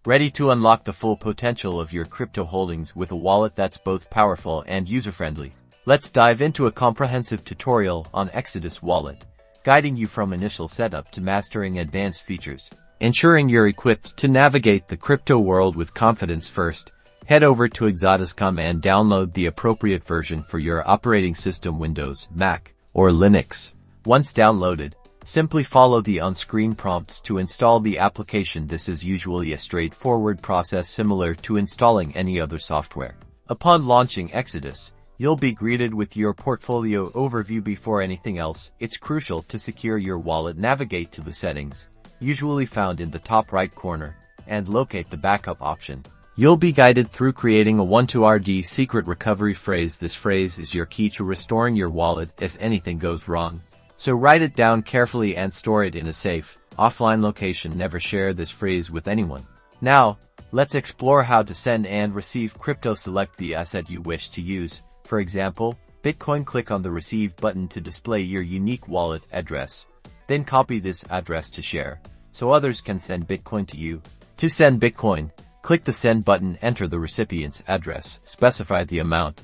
Ready to unlock the full potential of your crypto holdings with a wallet that's both powerful and user-friendly? Let's dive into a comprehensive tutorial on Exodus Wallet, guiding you from initial setup to mastering advanced features. Ensuring you're equipped to navigate the crypto world with confidence. First, head over to exodus.com and download the appropriate version for your operating system, Windows, Mac, or Linux. Once downloaded, simply follow the on-screen prompts to install the application. This is usually a straightforward process similar to installing any other software. Upon launching Exodus, you'll be greeted with your portfolio overview. Before anything else, it's crucial to secure your wallet. Navigate to the settings, usually found in the top right corner, and locate the backup option. You'll be guided through creating a 12RD secret recovery phrase. This phrase is your key to restoring your wallet if anything goes wrong. So write it down carefully and store it in a safe, offline location. Never share this phrase with anyone. Now, let's explore how to send and receive crypto. Select the asset you wish to use. For example, Bitcoin. Click on the Receive button to display your unique wallet address. Then copy this address to share, so others can send Bitcoin to you. To send Bitcoin, click the Send button, enter the recipient's address, specify the amount,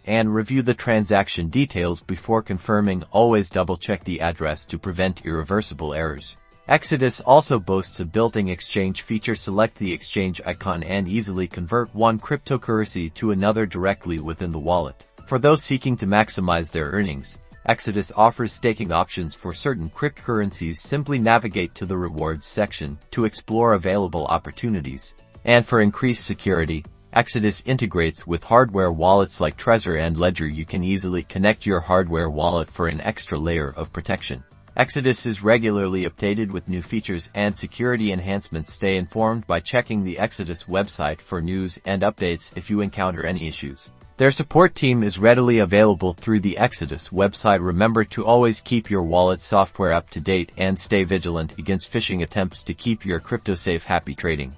and review the transaction details before confirming. Always double-check the address to prevent irreversible errors. Exodus also boasts a built-in exchange feature. Select the exchange icon and easily convert one cryptocurrency to another directly within the wallet. For those seeking to maximize their earnings, Exodus offers staking options for certain cryptocurrencies. Simply navigate to the rewards section to explore available opportunities. And for increased security, Exodus integrates with hardware wallets like Trezor and Ledger. You can easily connect your hardware wallet for an extra layer of protection. Exodus is regularly updated with new features and security enhancements. Stay informed by checking the Exodus website for news and updates if you encounter any issues. Their support team is readily available through the Exodus website. Remember to always keep your wallet software up to date and stay vigilant against phishing attempts to keep your crypto safe. Happy trading!